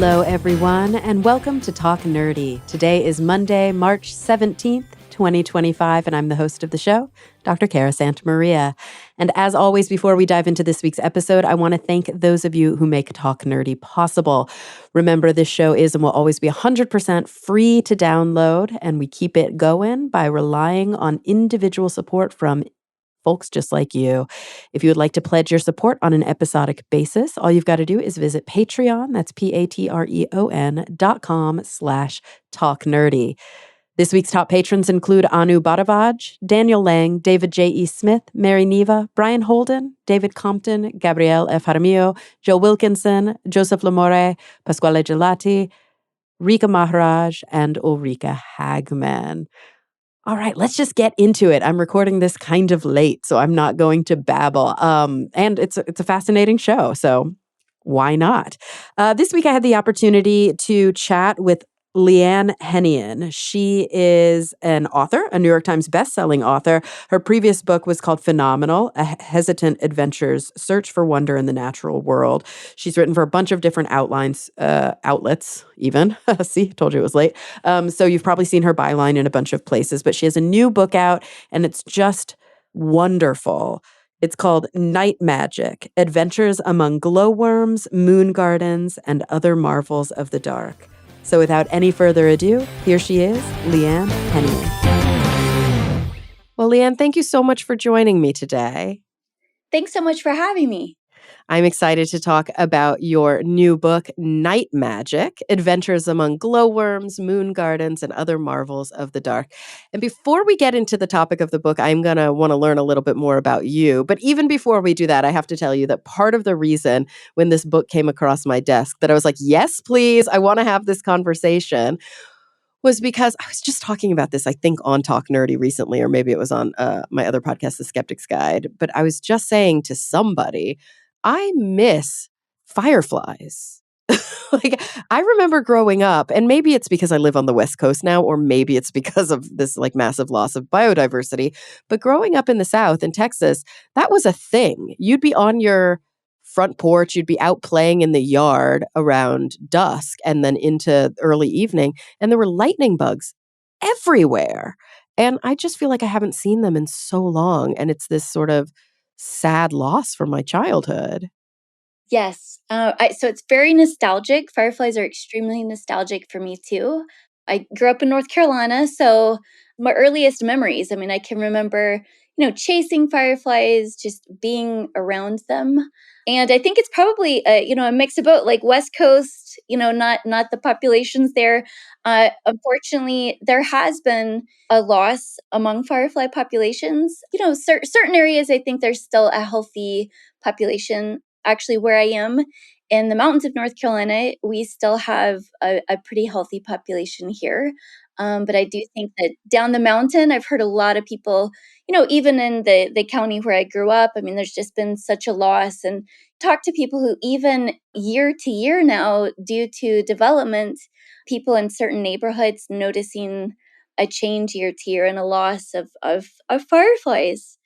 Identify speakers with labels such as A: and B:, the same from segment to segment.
A: Hello, everyone, and welcome to Talk Nerdy. Today is Monday, March 17th, 2025, and I'm the host of the show, Dr. Cara Santamaria. And as always, before we dive into this week's episode, I want to thank those of you who make Talk Nerdy possible. Remember, this show is and will always be 100% free to download, and we keep it going by relying on individual support from folks just like you. If you would like to pledge your support on an episodic basis, all you've got to do is visit Patreon. That's patreon.com/talknerdy. This week's top patrons include Anu Badavaj, Daniel Lang, David J.E. Smith, Mary Neva, Brian Holden, David Compton, Gabrielle F. Jaramillo, Joe Wilkinson, Joseph Lamore, Pasquale Gelati, Rika Maharaj, and Ulrika Hagman. All right, let's just get into it. I'm recording this kind of late, so I'm not going to babble. And it's a fascinating show, so why not? This week I had the opportunity to chat with Leigh Henion. She is an author, a New York Times bestselling author. Her previous book was called Phenomenal, A Hesitant Adventure's Search for Wonder in the Natural World. She's written for a bunch of different outlets, even. See, told you it was late. So you've probably seen her byline in a bunch of places, but she has a new book out, and it's just wonderful. It's called Night Magic, Adventures Among Glowworms, Moon Gardens, and Other Marvels of the Dark. So without any further ado, here she is, Leigh Henion. Well, Leigh, thank you so much for joining me today.
B: Thanks so much for having me.
A: I'm excited to talk about your new book, Night Magic, Adventures Among Glowworms, Moon Gardens, and Other Marvels of the Dark. And before we get into the topic of the book, I'm going to want to learn a little bit more about you. But even before we do that, I have to tell you that part of the reason when this book came across my desk that I was like, yes, please, I want to have this conversation, was because I was just talking about this, I think, on Talk Nerdy recently, or maybe it was on my other podcast, The Skeptic's Guide. But I was just saying to somebody, I miss fireflies. Like, I remember growing up, and maybe it's because I live on the West Coast now, or maybe it's because of this like massive loss of biodiversity. But growing up in the South, in Texas, that was a thing. You'd be on your front porch, you'd be out playing in the yard around dusk and then into early evening, and there were lightning bugs everywhere. And I just feel like I haven't seen them in so long, and it's this sort of sad loss from my childhood.
B: Yes. So it's very nostalgic. Fireflies are extremely nostalgic for me too. I grew up in North Carolina, so my earliest memories, I mean, I can remember, chasing fireflies, just being around them. And I think it's probably, a mix of both, like West Coast, not the populations there. Unfortunately, there has been a loss among firefly populations. Certain areas, I think there's still a healthy population. Actually, where I am in the mountains of North Carolina, we still have a pretty healthy population here. But I do think that down the mountain, I've heard a lot of people, even in the county where I grew up, I mean, there's just been such a loss. And talk to people who even year to year now, due to development, people in certain neighborhoods noticing a change year to year and a loss of fireflies.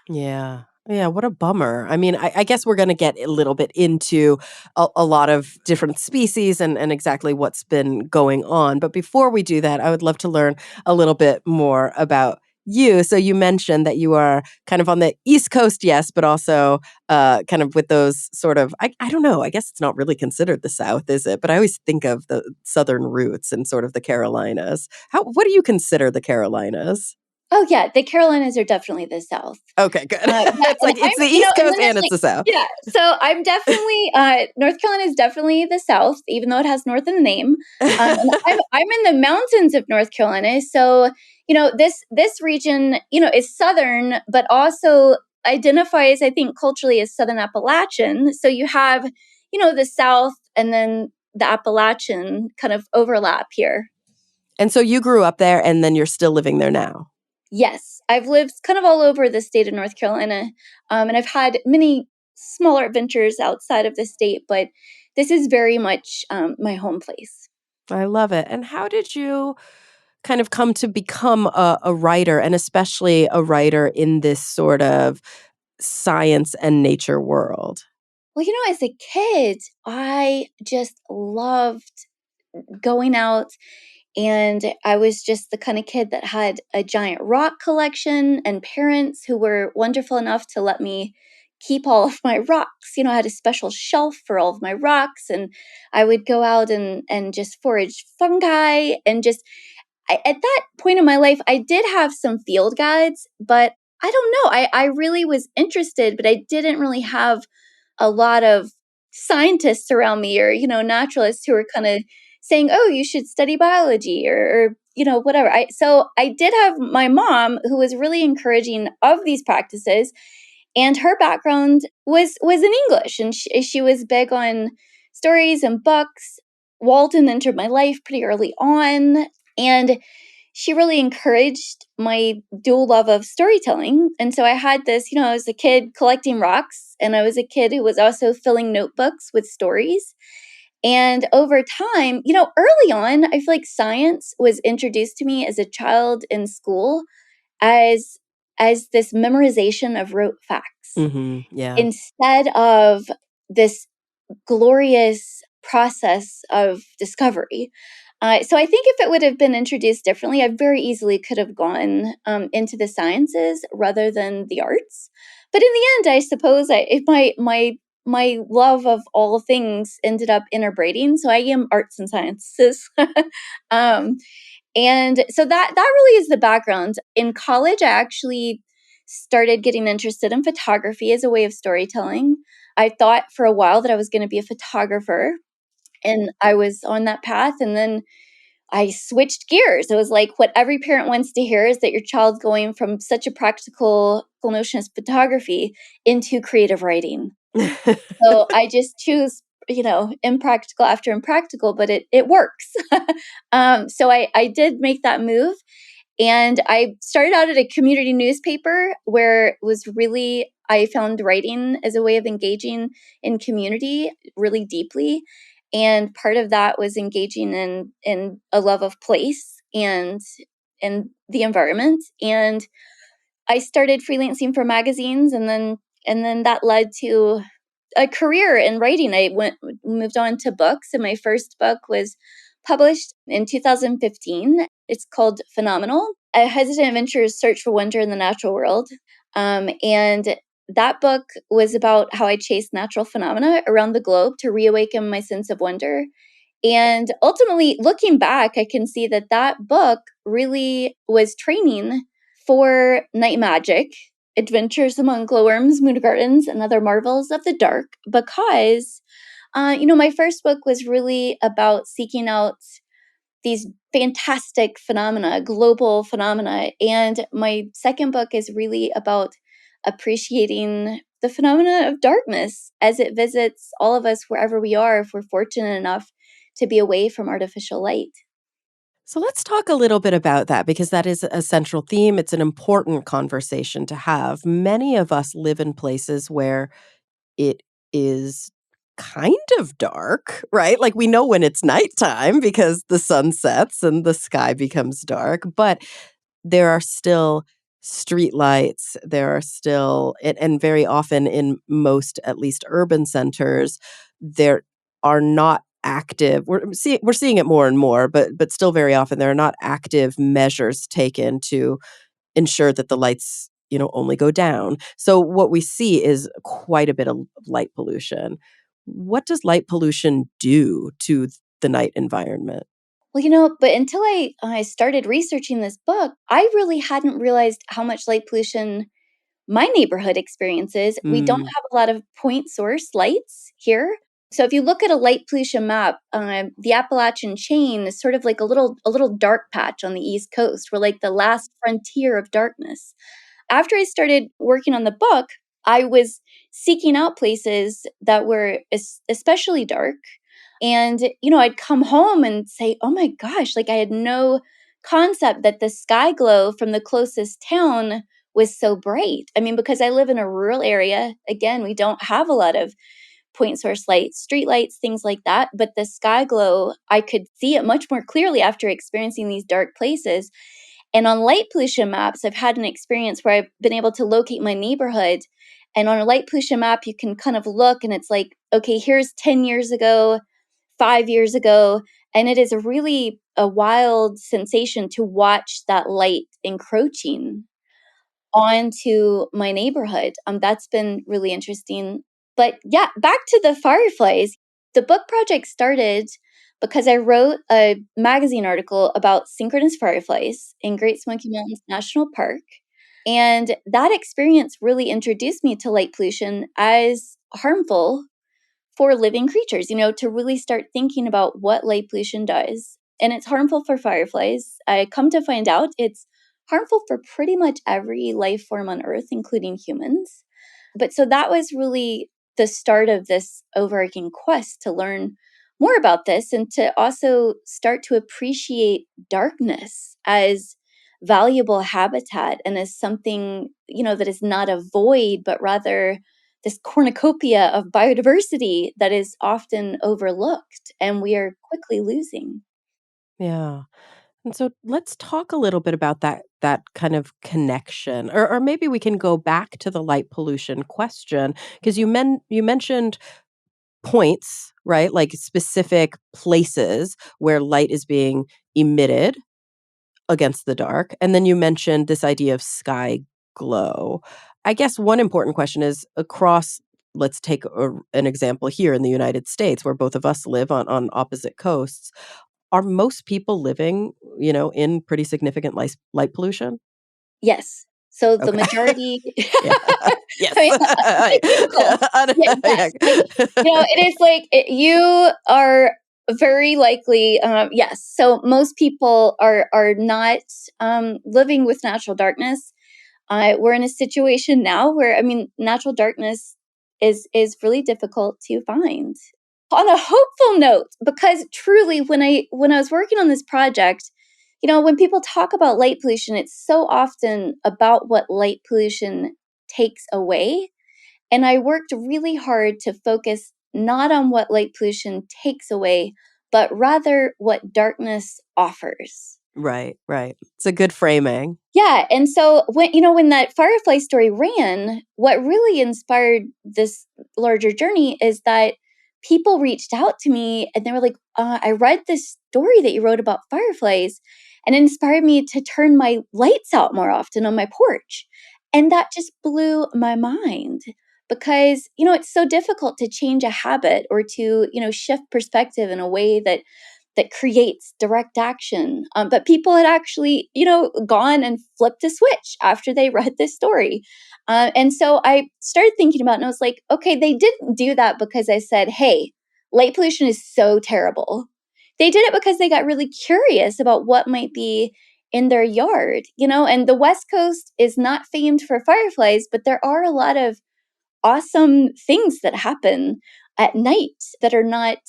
A: Yeah. Yeah, what a bummer. I mean, I guess we're going to get a little bit into a lot of different species and exactly what's been going on. But before we do that, I would love to learn a little bit more about you. So you mentioned that you are kind of on the East Coast, yes, but also kind of with those sort of, I don't know, I guess it's not really considered the South, is it? But I always think of the Southern roots and sort of the Carolinas. What do you consider the Carolinas?
B: Oh yeah, the Carolinas are definitely the South.
A: Okay, good. It's like it's the East Coast and it's the South.
B: Yeah, so I'm definitely North Carolina is definitely the South, even though it has North in the name. And I'm in the mountains of North Carolina, so this region is Southern, but also identifies, I think, culturally as Southern Appalachian. So you have the South and then the Appalachian kind of overlap here.
A: And so you grew up there, and then you're still living there now.
B: Yes, I've lived kind of all over the state of North Carolina, and I've had many smaller adventures outside of the state, but this is very much my home place.
A: I love it. And how did you kind of come to become a writer, and especially a writer in this sort of science and nature world?
B: Well, as a kid, I just loved going out, and I was just the kind of kid that had a giant rock collection and parents who were wonderful enough to let me keep all of my rocks. I had a special shelf for all of my rocks, and I would go out and just forage fungi and just at that point in my life, I did have some field guides, but I don't know. I really was interested, but I didn't really have a lot of scientists around me or, naturalists who were kind of saying, oh, you should study biology or whatever. So I did have my mom who was really encouraging of these practices, and her background was in English, and she was big on stories and books. Walden entered my life pretty early on, and she really encouraged my dual love of storytelling. And so I had this, I was a kid collecting rocks, and I was a kid who was also filling notebooks with stories. And over time, early on, I feel like science was introduced to me as a child in school as this memorization of rote facts
A: Yeah.
B: instead of this glorious process of discovery. So I think if it would have been introduced differently, I very easily could have gone into the sciences rather than the arts. But in the end, I suppose if my love of all things ended up interbreeding, so I am arts and sciences. um, and so that really is the background. In college, I actually started getting interested in photography as a way of storytelling. I thought for a while that I was going to be a photographer, and I was on that path. And then I switched gears. It was like what every parent wants to hear is that your child's going from such a practical notion as photography into creative writing. So I just choose, impractical after impractical, but it works. So I did make that move. And I started out at a community newspaper where it was really, I found writing as a way of engaging in community really deeply. And part of that was engaging in a love of place and the environment. And I started freelancing for magazines, and then that led to a career in writing. I moved on to books, and my first book was published in 2015. It's called Phenomenal: A Hesitant Adventurer's Search for Wonder in the Natural World. And that book was about how I chased natural phenomena around the globe to reawaken my sense of wonder. And ultimately, looking back, I can see that that book really was training for night magic, adventures among glowworms, moon gardens, and other marvels of the dark, because, my first book was really about seeking out these fantastic phenomena, global phenomena. And my second book is really about appreciating the phenomena of darkness as it visits all of us wherever we are, if we're fortunate enough to be away from artificial light.
A: So let's talk a little bit about that because that is a central theme. It's an important conversation to have. Many of us live in places where it is kind of dark, right? Like we know when it's nighttime because the sun sets and the sky becomes dark, but there are still street lights. There are still, and very often in most, at least urban centers, there are not active. We're seeing it more and more, but still very often there are not active measures taken to ensure that the lights only go down. So what we see is quite a bit of light pollution. What does light pollution do to the night environment?
B: Well, but until I started researching this book, I really hadn't realized how much light pollution my neighborhood experiences. We don't
A: Mm.
B: have a lot of point source lights here. So if you look at a light pollution map, the Appalachian chain is sort of like a little dark patch on the East Coast. We're like the last frontier of darkness. After I started working on the book, I was seeking out places that were especially dark. And, I'd come home and say, oh my gosh, like I had no concept that the sky glow from the closest town was so bright. I mean, because I live in a rural area, again, we don't have a lot of point source lights, street lights, things like that. But the sky glow, I could see it much more clearly after experiencing these dark places. And on light pollution maps, I've had an experience where I've been able to locate my neighborhood And on a light pollution map, you can kind of look and it's like, okay, here's 10 years ago, 5 years ago. And it is really a wild sensation to watch that light encroaching onto my neighborhood. That's been really interesting. But yeah, back to the fireflies. The book project started because I wrote a magazine article about synchronous fireflies in Great Smoky Mountains National Park. And that experience really introduced me to light pollution as harmful for living creatures, to really start thinking about what light pollution does. And it's harmful for fireflies. I come to find out it's harmful for pretty much every life form on Earth, including humans. But so that was really the start of this overarching quest to learn more about this and to also start to appreciate darkness as valuable habitat and as something, that is not a void, but rather this cornucopia of biodiversity that is often overlooked and we are quickly losing.
C: Yeah. And so let's talk a little bit about that kind of connection. Or maybe we can go back to the light pollution question because you mentioned points, right? Like specific places where light is being emitted against the dark. And then you mentioned this idea of sky glow. I guess one important question is across, let's take an example here in the United States where both of us live on opposite coasts. Are most people living, in pretty significant light pollution?
B: Yes. So the
C: Okay.
B: majority,
C: Yeah.
B: I
C: Yes.
B: mean, unequivocal. Yeah, yes. Like, it is like you are very likely, yes. So most people are not living with natural darkness. We're in a situation now where, natural darkness is really difficult to find. On a hopeful note, because truly, when I was working on this project, when people talk about light pollution, it's so often about what light pollution takes away. And I worked really hard to focus not on what light pollution takes away, but rather what darkness offers.
C: Right, right. It's a good framing.
B: Yeah, and so when that firefly story ran, what really inspired this larger journey is that people reached out to me and they were like, "I read this story that you wrote about fireflies, and it inspired me to turn my lights out more often on my porch." And that just blew my mind because it's so difficult to change a habit or to shift perspective in a way that creates direct action. But people had actually, gone and flipped a switch after they read this story. And so I started thinking about it and I was like, okay, they didn't do that because I said, hey, light pollution is so terrible. They did it because they got really curious about what might be in their yard, and the West Coast is not famed for fireflies, but there are a lot of awesome things that happen at night that are not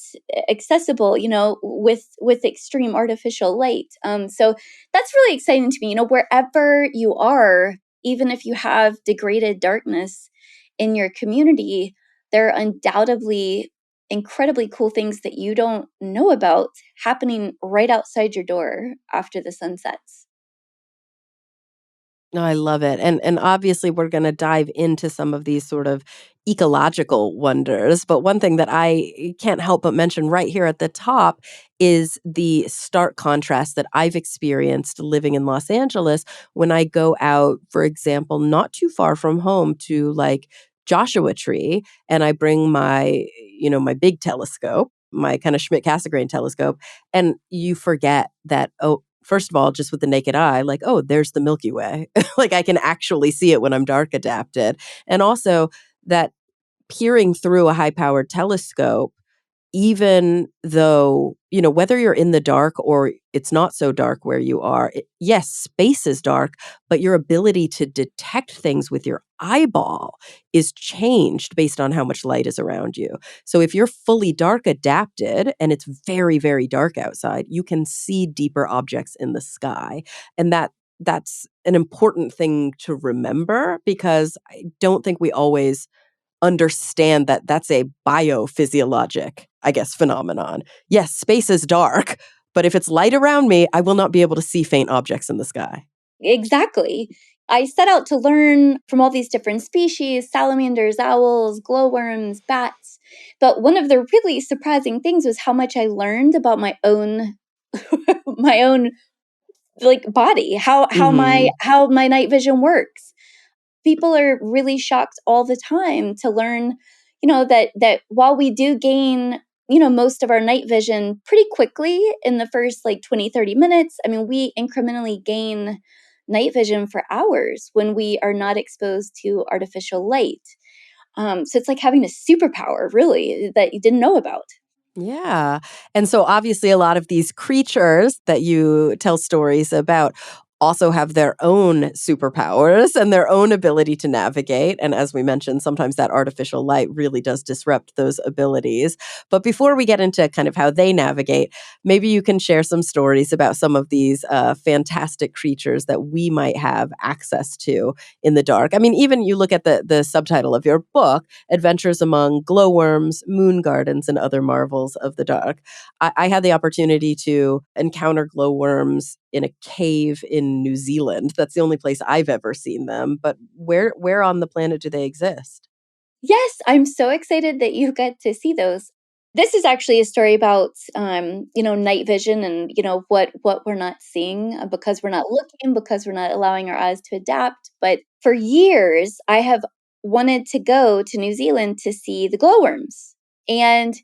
B: accessible, with extreme artificial light. So that's really exciting to me. Wherever you are, even if you have degraded darkness in your community, there are undoubtedly incredibly cool things that you don't know about happening right outside your door after the sun sets.
C: No, I love it. And obviously we're going to dive into some of these sort of ecological wonders, but one thing that I can't help but mention right here at the top is the stark contrast that I've experienced living in Los Angeles when I go out, for example, not too far from home to like Joshua Tree and I bring my big telescope, my kind of Schmidt-Cassegrain telescope, and you forget that, oh, first of all, just with the naked eye, like, oh, there's the Milky Way. Like I can actually see it when I'm dark adapted. And also that peering through a high powered telescope, even though, whether you're in the dark or it's not so dark where you are, yes, space is dark, but your ability to detect things with your eyeball is changed based on how much light is around you. So if you're fully dark adapted and it's very, very dark outside, you can see deeper objects in the sky. And that's an important thing to remember because I don't think we always understand that that's a biophysiologic, I guess, phenomenon. Yes, space is dark, but if it's light around me, I will not be able to see faint objects in the sky.
B: Exactly. I set out to learn from all these different species, salamanders, owls, glowworms, bats. But one of the really surprising things was how much I learned about my own my own like body, how my night vision works. People are really shocked all the time to learn, that while we do gain, most of our night vision pretty quickly in the first like 20, 30 minutes, I mean, we incrementally gain night vision for hours when we are not exposed to artificial light. So it's like having a superpower, really, that you didn't know about.
C: Yeah. And so obviously a lot of these creatures that you tell stories about also have their own superpowers and their own ability to navigate. And as we mentioned, sometimes that artificial light really does disrupt those abilities. But before we get into kind of how they navigate, maybe you can share some stories about some of these fantastic creatures that we might have access to in the dark. I mean, even you look at the subtitle of your book, Adventures Among Glowworms, Moon Gardens, and Other Marvels of the Dark. I had the opportunity to encounter glowworms in a cave in New Zealand. That's the only place I've ever seen them. But where on the planet do they exist?
B: Yes, I'm so excited that you get to see those. This is actually a story about, night vision and, what we're not seeing because we're not looking, because we're not allowing our eyes to adapt. But for years, I have wanted to go to New Zealand to see the glowworms. And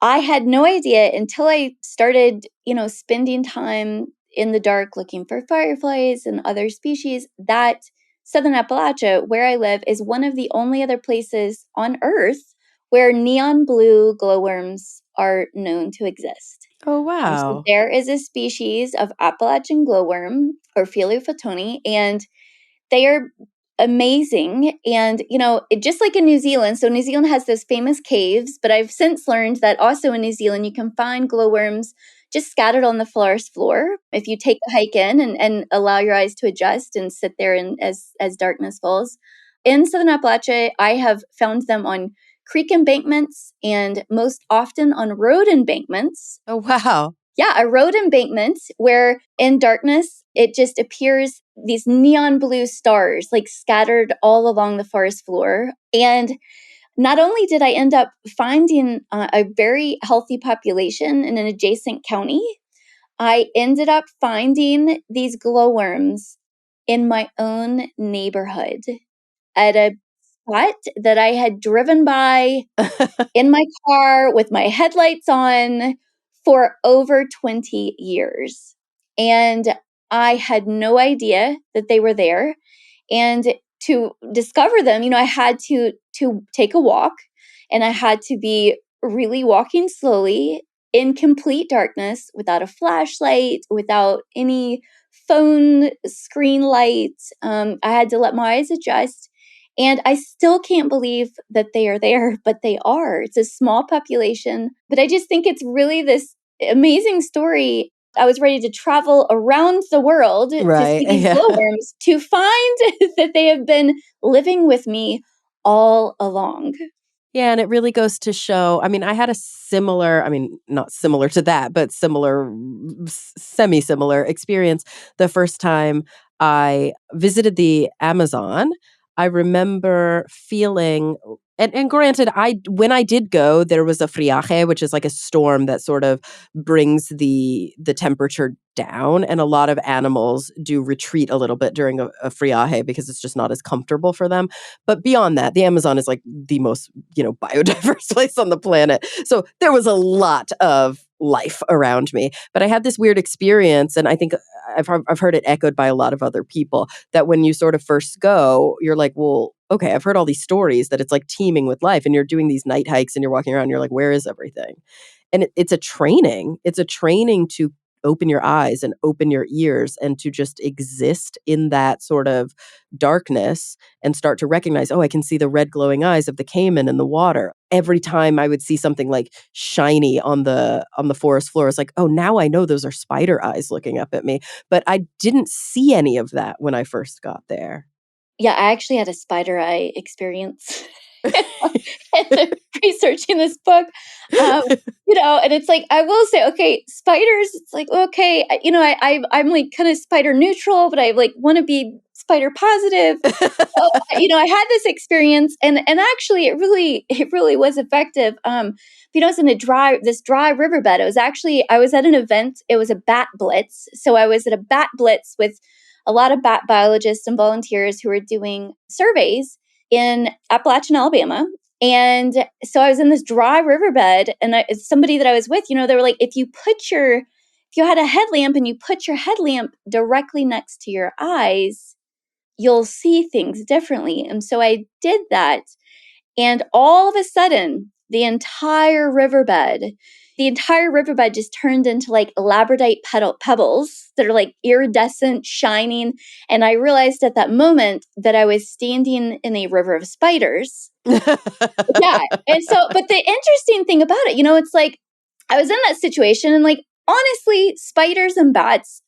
B: I had no idea until I started, spending time in the dark looking for fireflies and other species that Southern Appalachia, where I live, is one of the only other places on Earth where neon blue glowworms are known to exist.
C: Oh,
B: So
C: wow.
B: there is a species of Appalachian glowworm, or Phyllophotone, and they are amazing. And, just like in New Zealand, so New Zealand has those famous caves, but I've since learned that also in New Zealand, you can find glowworms just scattered on the forest floor. If you take a hike in and allow your eyes to adjust and sit there as darkness falls. In Southern Appalachia, I have found them on creek embankments and most often on road embankments.
C: Oh, wow.
B: Yeah, a road embankment where in darkness, it just appears these neon blue stars like scattered all along the forest floor. And not only did I end up finding a very healthy population in an adjacent county, I ended up finding these glowworms in my own neighborhood at a spot that I had driven by in my car with my headlights on for over 20 years. And I had no idea that they were there. And to discover them, I had to take a walk and I had to be really walking slowly in complete darkness without a flashlight, without any phone screen light. I had to let my eyes adjust. And I still can't believe that they are there, but they are. It's a small population, but I just think it's really this amazing story. I was ready to travel around the world to
C: Right.
B: see these
C: Yeah.
B: glowworms to find that they have been living with me all along.
C: Yeah, and it really goes to show. I mean, I had a similar, I mean, not similar to that, but similar, semi similar experience the first time I visited the Amazon. I remember feeling, and granted, when I did go, there was a friaje, which is like a storm that sort of brings the temperature down, and a lot of animals do retreat a little bit during a friaje because it's just not as comfortable for them. But beyond that, the Amazon is like the most, biodiverse place on the planet. So there was a lot of life around me. But I had this weird experience, and I think I've heard it echoed by a lot of other people, that when you sort of first go, you're like, well, okay, I've heard all these stories that it's like teeming with life, and you're doing these night hikes and you're walking around, and you're like, where is everything? And it's a training. It's a training to open your eyes and open your ears and to just exist in that sort of darkness and start to recognize, oh, I can see the red glowing eyes of the caiman in the water. Every time I would see something like shiny on the forest floor, it's like, oh, now I know those are spider eyes looking up at me. But I didn't see any of that when I first got there.
B: Yeah, I actually had a spider eye experience and researching this book. And it's like I will say, okay, spiders. It's like okay, I'm like kind of spider neutral, but I like want to be spider positive. So, I had this experience, and actually, it really was effective. I was in this dry riverbed. I was at an event. It was a bat blitz. So I was at a bat blitz with a lot of bat biologists and volunteers who were doing surveys in Appalachian, Alabama. And so I was in this dry riverbed, and somebody that I was with, they were like, if you had a headlamp and you put your headlamp directly next to your eyes, you'll see things differently. And so I did that. And all of a sudden, the entire riverbed just turned into like labradorite pebbles that are like iridescent, shining. And I realized at that moment that I was standing in a river of spiders. Yeah. And so, but the interesting thing about it, it's like I was in that situation, and like, honestly, spiders and bats,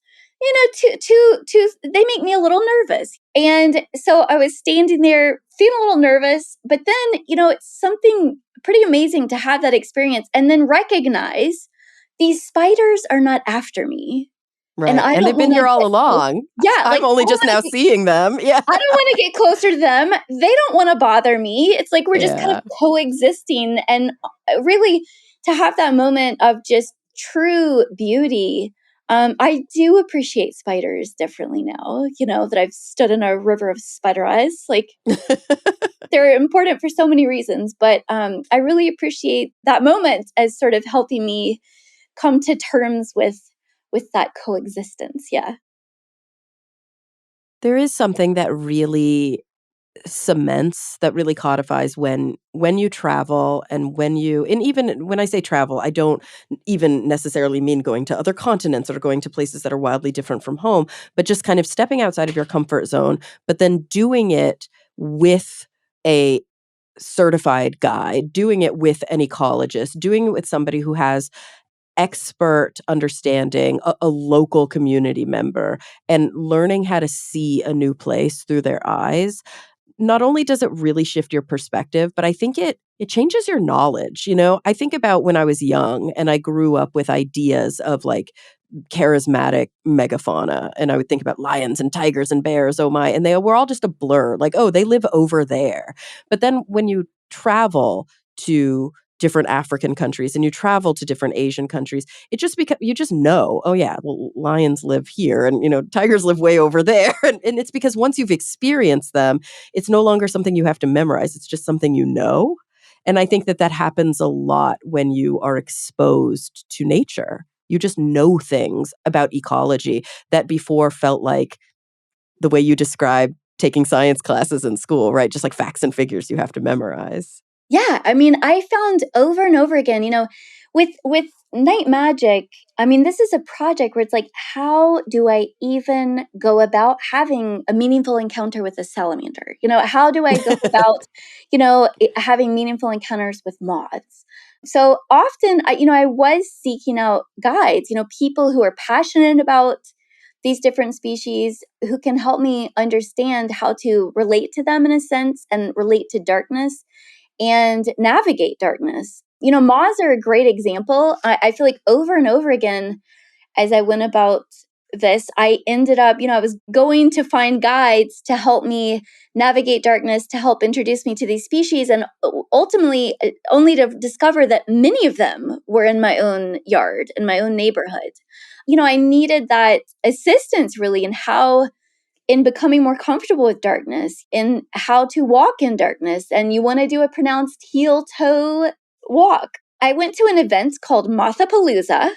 B: they make me a little nervous. And so I was standing there feeling a little nervous, but then, it's something pretty amazing to have that experience and then recognize these spiders are not after me.
C: Right.
B: And
C: they've been here all along.
B: Yeah.
C: I'm only just now seeing them. Yeah.
B: I don't want to get closer to them. They don't want to bother me. It's like we're just kind of coexisting. And really, to have that moment of just true beauty, I do appreciate spiders differently now, that I've stood in a river of spider eyes. Like, they're important for so many reasons. But I really appreciate that moment as sort of helping me come to terms with that coexistence. Yeah.
C: There is something that really cements, that really codifies when you travel, and even when I say travel, I don't even necessarily mean going to other continents or going to places that are wildly different from home, but just kind of stepping outside of your comfort zone, but then doing it with a certified guide, doing it with an ecologist, doing it with somebody who has expert understanding, a local community member, and learning how to see a new place through their eyes. Not only does it really shift your perspective, but I think it changes your knowledge. I think about when I was young and I grew up with ideas of like charismatic megafauna, and I would think about lions and tigers and bears, oh my, and they were all just a blur, like, oh, they live over there. But then when you travel to different African countries and you travel to different Asian countries, it just you just know, oh yeah, well, lions live here, and tigers live way over there. And it's because once you've experienced them, it's no longer something you have to memorize, it's just something you know. And I think that happens a lot when you are exposed to nature. You just know things about ecology that before felt like the way you describe taking science classes in school, right? Just like facts and figures you have to memorize.
B: Yeah, I found over and over again, with Night Magic, this is a project where it's like, how do I even go about having a meaningful encounter with a salamander? How do I go about, having meaningful encounters with moths? So often, I was seeking out guides, people who are passionate about these different species, who can help me understand how to relate to them in a sense and relate to darkness and navigate darkness. Moths are a great example. I feel like over and over again, as I went about this, I ended up, I was going to find guides to help me navigate darkness, to help introduce me to these species, and ultimately only to discover that many of them were in my own yard, in my own neighborhood. I needed that assistance really in becoming more comfortable with darkness, in how to walk in darkness. And you want to do a pronounced heel-toe walk. I went to an event called Mothapalooza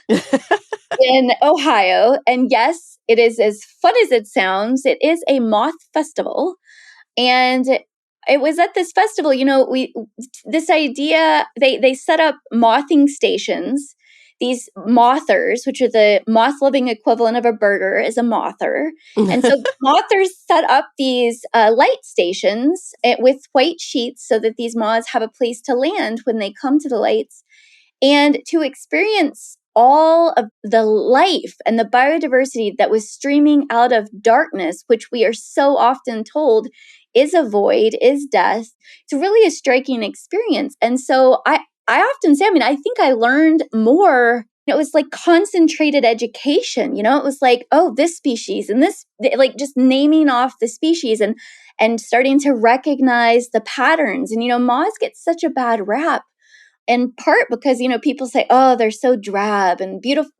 B: in Ohio. And yes, it is as fun as it sounds. It is a moth festival. And it was at this festival, this idea, they set up mothing stations. These mothers, which are the moth-loving equivalent of a birder, is a mother. And so mothers set up these light stations with white sheets so that these moths have a place to land when they come to the lights, and to experience all of the life and the biodiversity that was streaming out of darkness, which we are so often told is a void, is death. It's really a striking experience. And so I often say, I think I learned more it was like concentrated education, it was like, oh, this species and this, like just naming off the species and starting to recognize the patterns. And, moths get such a bad rap in part because, people say, oh, they're so drab and beautiful.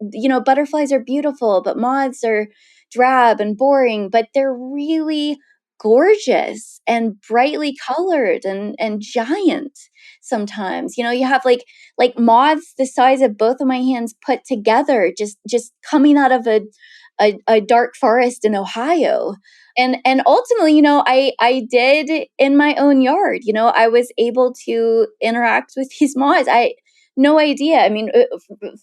B: Butterflies are beautiful, but moths are drab and boring, but they're really gorgeous and brightly colored and giant sometimes. You have like moths the size of both of my hands put together, just coming out of a dark forest in Ohio. And ultimately, I did in my own yard. I was able to interact with these moths. I no idea. I mean,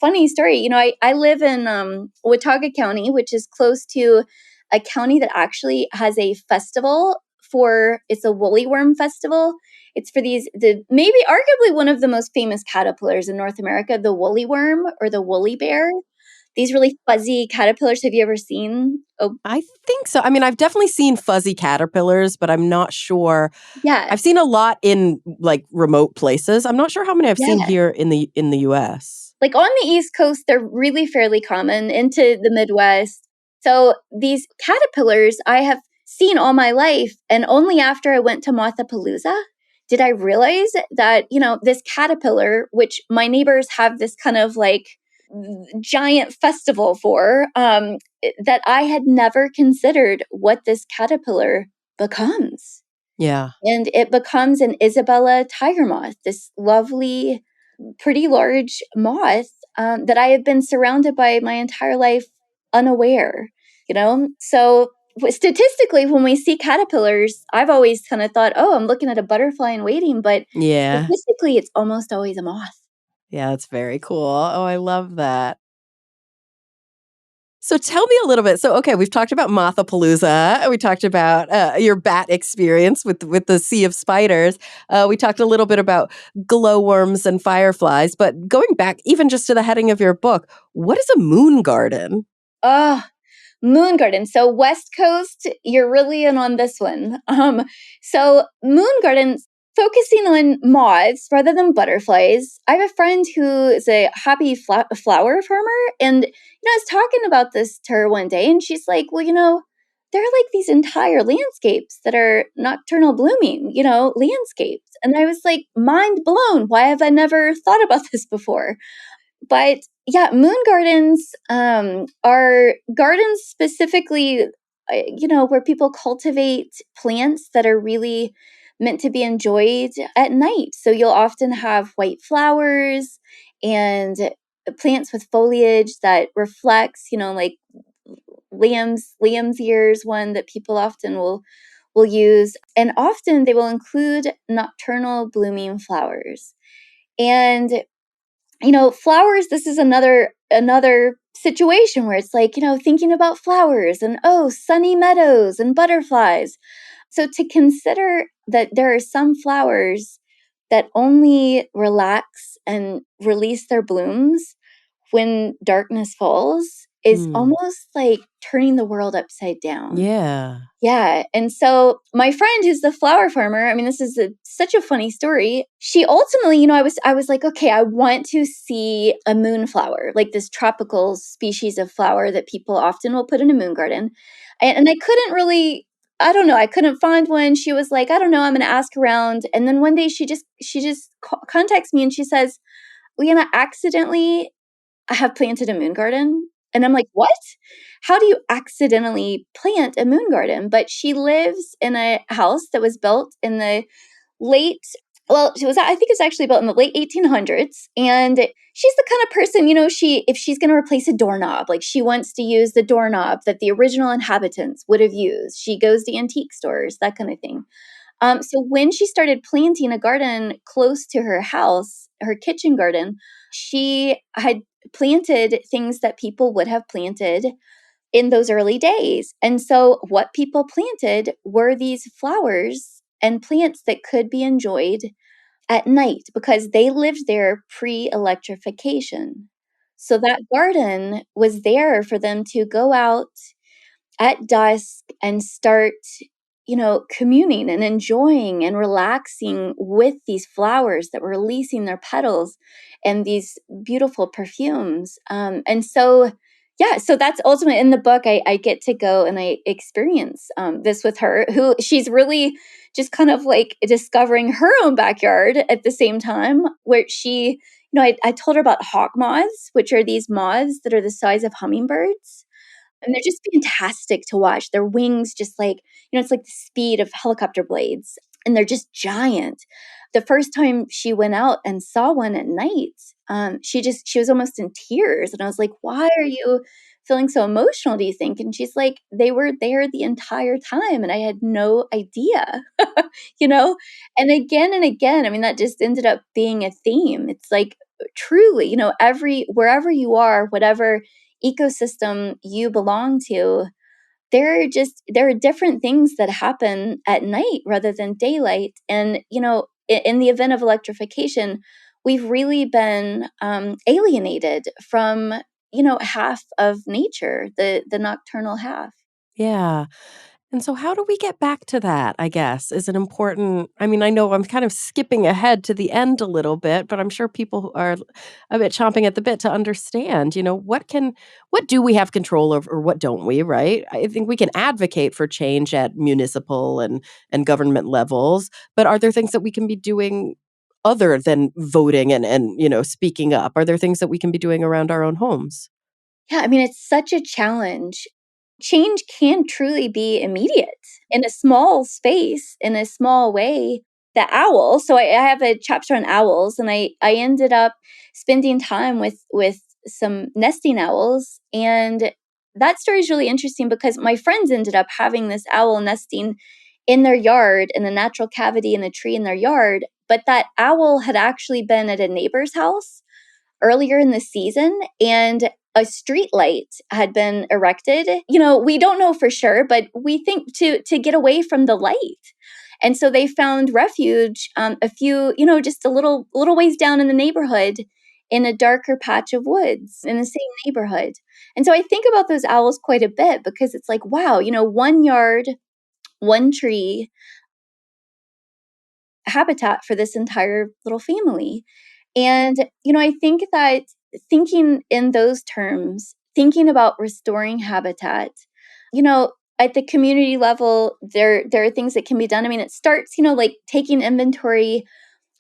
B: funny story. I live in Watauga County, which is close to a county that actually has a festival it's a woolly worm festival. It's for maybe arguably one of the most famous caterpillars in North America, the woolly worm or the woolly bear. These really fuzzy caterpillars. Have you ever seen? Oh,
C: I think so. I mean, I've definitely seen fuzzy caterpillars, but I'm not sure.
B: yeah.
C: I've seen a lot in like remote places. I'm not sure how many I've seen
B: Yeah.
C: here in the US.
B: Like on the East Coast, they're really fairly common into the Midwest. So these caterpillars I have seen all my life. And only after I went to Mothapalooza did I realize that, this caterpillar, which my neighbors have this kind of like giant festival for, that I had never considered what this caterpillar becomes.
C: Yeah.
B: And it becomes an Isabella tiger moth, this lovely, pretty large moth that I have been surrounded by my entire life unaware, So statistically, when we see caterpillars, I've always kind of thought, oh, I'm looking at a butterfly in waiting, but
C: Yeah.
B: statistically, it's almost always a moth.
C: Yeah, it's very cool. Oh, I love that. So tell me a little bit. So, okay, we've talked about Mothapalooza. We talked about your bat experience with the sea of spiders. We talked a little bit about glowworms and fireflies. But going back even just to the heading of your book, what is a moon garden?
B: Oh, moon garden. So West Coast, you're really in on this one. So moon gardens focusing on moths rather than butterflies. I have a friend who is a happy flower farmer, and I was talking about this to her one day, and she's like, "Well, there are like these entire landscapes that are nocturnal blooming, landscapes." And I was like, mind blown. Why have I never thought about this before? But yeah, moon gardens are gardens specifically, where people cultivate plants that are really meant to be enjoyed at night. So you'll often have white flowers and plants with foliage that reflects, like lamb's ears, one that people often will use, and often they will include nocturnal blooming flowers. And flowers, this is another situation where it's like, thinking about flowers and oh, sunny meadows and butterflies. So to consider that there are some flowers that only relax and release their blooms when darkness falls is almost like turning the world upside down.
C: Yeah.
B: Yeah. And so my friend who's the flower farmer, I mean, this is such a funny story. She ultimately, I was like, okay, I want to see a moonflower, like this tropical species of flower that people often will put in a moon garden. And I couldn't really, I don't know, I couldn't find one. She was like, I don't know, I'm going to ask around. And then one day she just contacts me and she says, Leanna, accidentally, I have planted a moon garden. And I'm like, what? How do you accidentally plant a moon garden? But she lives in a house that was built in the late, I think it's actually built in the late 1800s. And she's the kind of person, if she's going to replace a doorknob, like she wants to use the doorknob that the original inhabitants would have used. She goes to antique stores, that kind of thing. So when she started planting a garden close to her house, her kitchen garden, she had planted things that people would have planted in those early days. And so what people planted were these flowers and plants that could be enjoyed at night because they lived there pre-electrification. So that garden was there for them to go out at dusk and start communing and enjoying and relaxing with these flowers that were releasing their petals and these beautiful perfumes. And so, yeah, so that's ultimately in the book. I get to go and I experience this with her, who she's really just kind of like discovering her own backyard at the same time, where I told her about hawk moths, which are these moths that are the size of hummingbirds. And they're just fantastic to watch. Their wings just like, it's like the speed of helicopter blades, and they're just giant. The first time she went out and saw one at night, she was almost in tears. And I was like, "Why are you feeling so emotional, do you think?" And she's like, "They were there the entire time and I had no idea." you know? And again, I mean, that just ended up being a theme. It's like truly, wherever you are, whatever ecosystem you belong to, there are different things that happen at night rather than daylight. And in the event of electrification, we've really been alienated from half of nature, the nocturnal half.
C: Yeah. And so how do we get back to that, I guess, is an important I mean, I know I'm kind of skipping ahead to the end a little bit, but I'm sure people who are a bit chomping at the bit to understand, what do we have control over or what don't we, right? I think we can advocate for change at municipal and government levels, but are there things that we can be doing other than voting and speaking up? Are there things that we can be doing around our own homes?
B: Yeah, I mean, it's such a challenge. Change can truly be immediate in a small space, in a small way. The owl, so I have a chapter on owls, and I ended up spending time with some nesting owls. And that story is really interesting because my friends ended up having this owl nesting in their yard in a natural cavity in a tree in their yard. But that owl had actually been at a neighbor's house earlier in the season, and a street light had been erected. We don't know for sure, but we think to get away from the light. And so they found refuge a few, just a little ways down in the neighborhood, in a darker patch of woods in the same neighborhood. And so I think about those owls quite a bit because it's like, wow, one yard, one tree, habitat for this entire little family. And, I think that thinking in those terms, thinking about restoring habitat, you know, at the community level, there are things that can be done. I mean, it starts, like taking inventory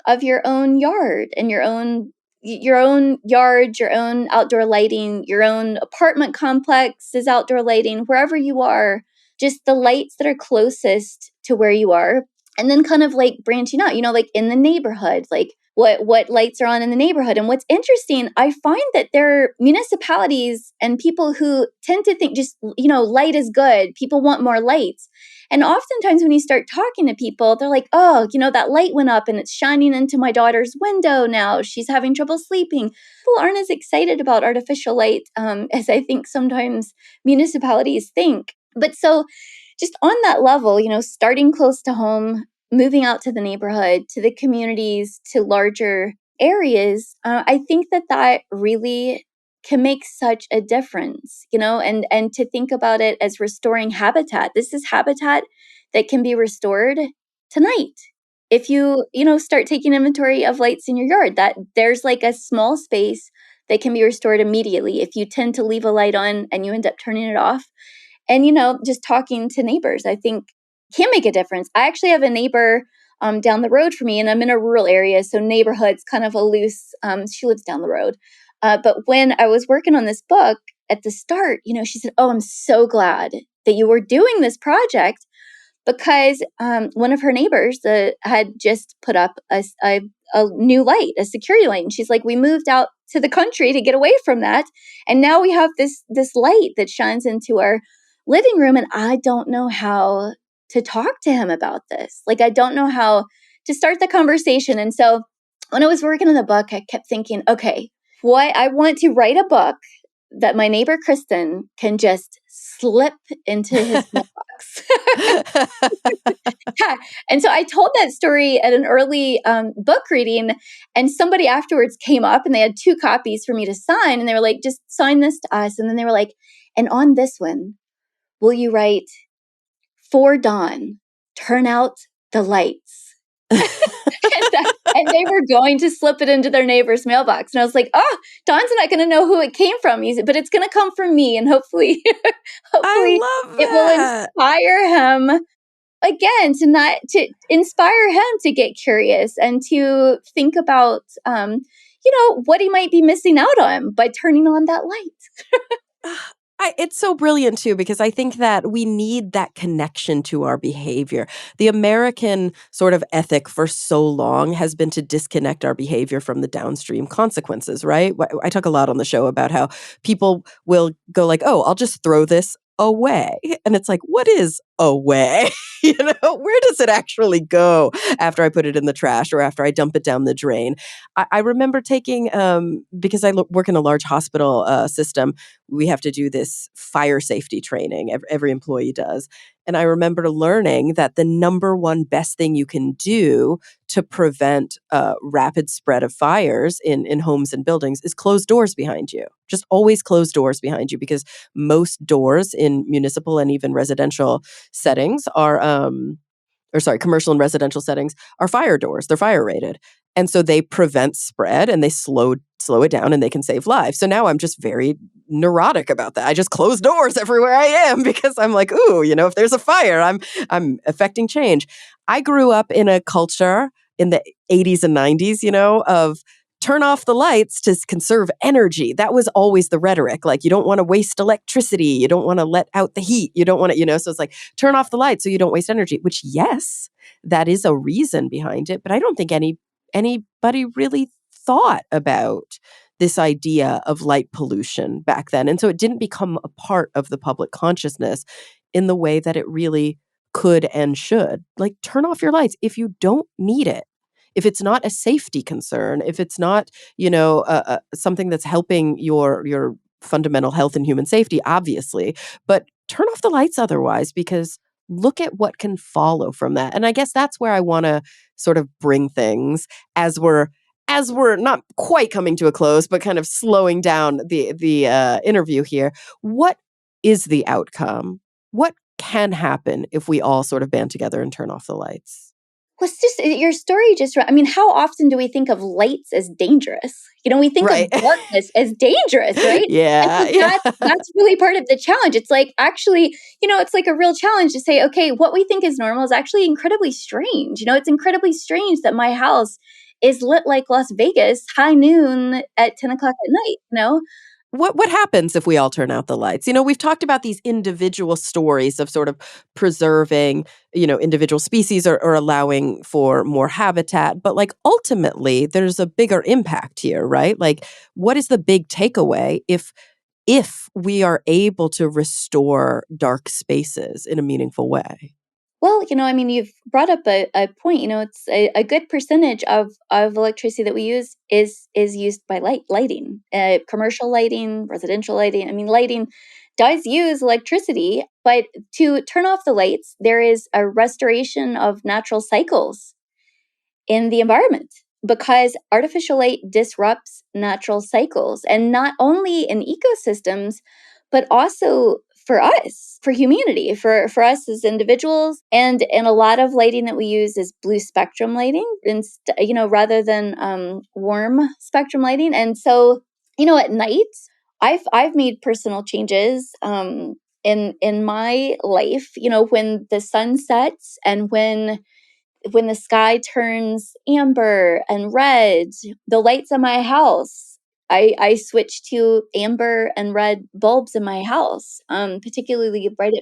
B: of your own yard and your own yard, your own outdoor lighting, your own apartment complex's outdoor lighting, wherever you are, just the lights that are closest to where you are. And then kind of like branching out, like in the neighborhood, like what lights are on in the neighborhood. And what's interesting, I find that there are municipalities and people who tend to think just, light is good. People want more lights. And oftentimes when you start talking to people, they're like, "Oh, that light went up and it's shining into my daughter's window now. She's having trouble sleeping." People aren't as excited about artificial light as I think sometimes municipalities think. But so just on that level, starting close to home, moving out to the neighborhood, to the communities, to larger areas, I think that really can make such a difference, and to think about it as restoring habitat. This is habitat that can be restored tonight. If start taking inventory of lights in your yard, that there's like a small space that can be restored immediately. If you tend to leave a light on and you end up turning it off, and, just talking to neighbors, I think can make a difference. I actually have a neighbor down the road from me, and I'm in a rural area, so neighborhood's kind of a loose, she lives down the road. But when I was working on this book at the start, she said, "Oh, I'm so glad that you were doing this project," because one of her neighbors had just put up a new light, a security light. And she's like, "We moved out to the country to get away from that. And now we have this light that shines into our living room. And I don't know how to talk to him about this. Like, I don't know how to start the conversation." And so when I was working on the book, I kept thinking, okay, what I want to write a book that my neighbor Kristen can just slip into his mailbox. Yeah. And so I told that story at an early book reading, and somebody afterwards came up and they had 2 copies for me to sign. And they were like, "Just sign this to us." And then they were like, "And on this one, will you write for Dawn?" turn out the lights. And they were going to slip it into their neighbor's mailbox. And I was like, oh, Don's not going to know who it came from. But it's going to come from me. And hopefully, hopefully
C: I love
B: it will
C: that.
B: inspire him again to inspire him to get curious and to think about, what he might be missing out on by turning on that light.
C: It's so brilliant too, because I think that we need that connection to our behavior. The American sort of ethic for so long has been to disconnect our behavior from the downstream consequences, right? I talk a lot on the show about how people will go like, oh, I'll just throw this away. And it's like, what is away? Where does it actually go after I put it in the trash or after I dump it down the drain? I remember taking, because I work in a large hospital system, we have to do this fire safety training. Every employee does. And I remember learning that the number one best thing you can do to prevent rapid spread of fires in homes and buildings is close doors behind you. Just always close doors behind you, because most doors in municipal and even residential settings are, commercial and residential settings are fire doors. They're fire rated. And so they prevent spread and they slow it down and they can save lives. So now I'm just very neurotic about that. I just close doors everywhere I am because I'm like, ooh, if there's a fire, I'm affecting change. I grew up in a culture in the 80s and 90s, of turn off the lights to conserve energy. That was always the rhetoric. Like, you don't want to waste electricity. You don't want to let out the heat. You don't want to, so it's like, turn off the lights so you don't waste energy, which, yes, that is a reason behind it. But I don't think anybody really thought about this idea of light pollution back then. And so it didn't become a part of the public consciousness in the way that it really could and should. Like, turn off your lights if you don't need it. If it's not a safety concern, if it's not, something that's helping your fundamental health and human safety, obviously, but turn off the lights otherwise, because look at what can follow from that. And I guess that's where I want to sort of bring things as we're not quite coming to a close, but kind of slowing down the interview here. What is the outcome? What can happen if we all sort of band together and turn off the lights?
B: Well, it's just your story. How often do we think of lights as dangerous? We think
C: Right.
B: of darkness as dangerous, right?
C: Yeah.
B: And so that's really part of the challenge. It's like, actually, it's like a real challenge to say, okay, what we think is normal is actually incredibly strange. It's incredibly strange that my house is lit like Las Vegas, high noon at 10 o'clock at night,
C: What happens if we all turn out the lights? We've talked about these individual stories of sort of preserving, individual species or allowing for more habitat. But like, ultimately, there's a bigger impact here, right? Like, what is the big takeaway if we are able to restore dark spaces in a meaningful way?
B: Well, you've brought up a point. It's a good percentage of electricity that we use is used by lighting, commercial lighting, residential lighting. Lighting does use electricity, but to turn off the lights, there is a restoration of natural cycles in the environment, because artificial light disrupts natural cycles, and not only in ecosystems, but also for us, for humanity, for us as individuals. And a lot of lighting that we use is blue spectrum lighting, rather than warm spectrum lighting. And so, at night, I've made personal changes in my life. When the sun sets and when the sky turns amber and red, the lights in my house, I switch to amber and red bulbs in my house, particularly right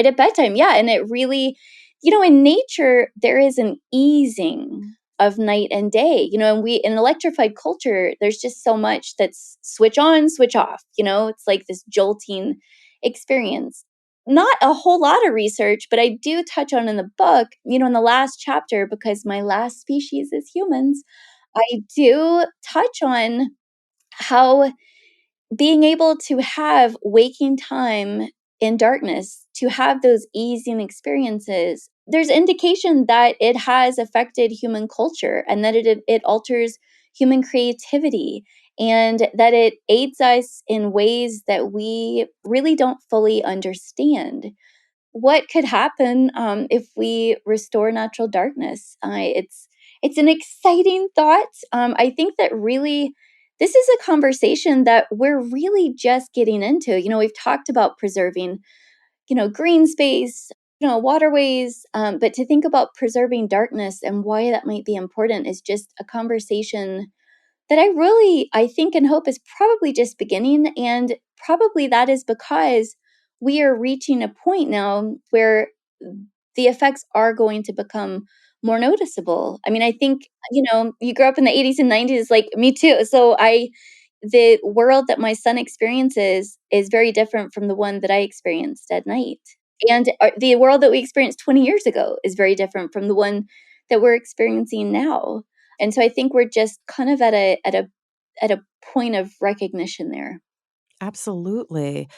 B: at bedtime. Yeah, and it really, in nature there is an easing of night and day. And we in electrified culture, there's just so much that's switch on, switch off. It's like this jolting experience. Not a whole lot of research, but I do touch on in the book, in the last chapter, because my last species is humans. I do touch on how being able to have waking time in darkness, to have those easing experiences, there's indication that it has affected human culture, and that it alters human creativity, and that it aids us in ways that we really don't fully understand. what could happen if we restore natural darkness. It's an exciting thought. I think that really this is a conversation that we're really just getting into. We've talked about preserving, green space, waterways, but to think about preserving darkness and why that might be important is just a conversation that I think and hope is probably just beginning. And probably that is because we are reaching a point now where the effects are going to become more noticeable. I mean, I think, you grew up in the 80s and 90s, like me too. So the world that my son experiences is very different from the one that I experienced at night. And the world that we experienced 20 years ago is very different from the one that we're experiencing now. And so I think we're just kind of at a point of recognition there.
C: Absolutely.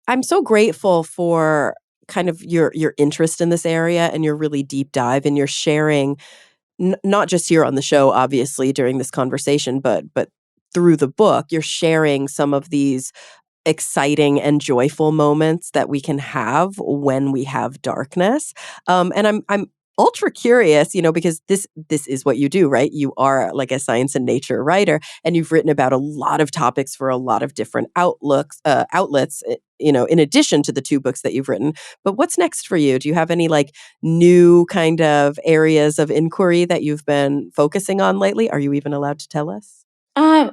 C: I'm so grateful for kind of your interest in this area and your really deep dive and your sharing, not just here on the show, obviously, during this conversation, but through the book. You're sharing some of these exciting and joyful moments that we can have when we have darkness. And I'm ultra curious, because this is what you do, right? You are like a science and nature writer, and you've written about a lot of topics for a lot of different outlets. In addition to the 2 books that you've written. But what's next for you? Do you have any like new kind of areas of inquiry that you've been focusing on lately? Are you even allowed to tell us?
B: Um,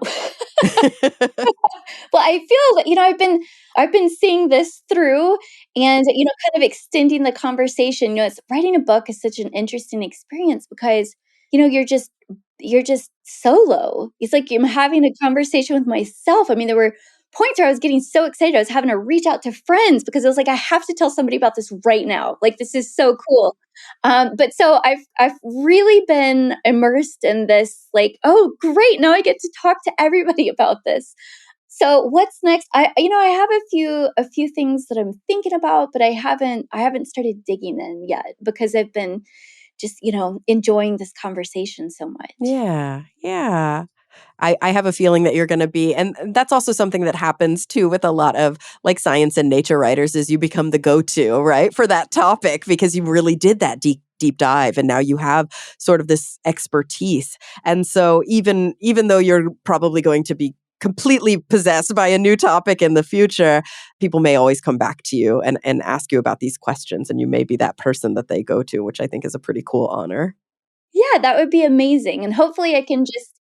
B: well, I feel that, I've been seeing this through and, kind of extending the conversation. It's writing a book is such an interesting experience because, you're just solo. It's like I'm having a conversation with myself. I mean, there were points where I was getting so excited. I was having to reach out to friends because I was like, I have to tell somebody about this right now. Like, this is so cool. But so I've really been immersed in this, like, oh, great. Now I get to talk to everybody about this. So what's next? I have a few things that I'm thinking about, but I haven't started digging in yet because I've been just, enjoying this conversation so much.
C: Yeah, yeah. I have a feeling that you're going to be, and that's also something that happens too with a lot of like science and nature writers, is you become the go-to, right, for that topic because you really did that deep dive, and now you have sort of this expertise. And so even though you're probably going to be completely possessed by a new topic in the future, people may always come back to you and ask you about these questions, and you may be that person that they go to, which I think is a pretty cool honor.
B: Yeah, that would be amazing. And hopefully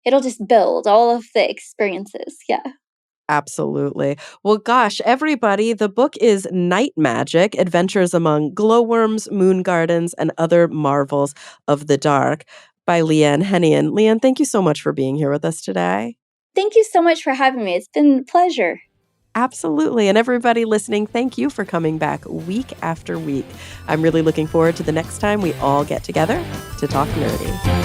B: it'll just build all of the experiences. Yeah.
C: Absolutely. Well, gosh, everybody, the book is Night Magic: Adventures Among Glowworms, Moon Gardens, and Other Marvels of the Dark by Leigh Henion. Leigh, thank you so much for being here with us today.
B: Thank you so much for having me. It's been a pleasure.
C: Absolutely. And everybody listening, thank you for coming back week after week. I'm really looking forward to the next time we all get together to talk nerdy.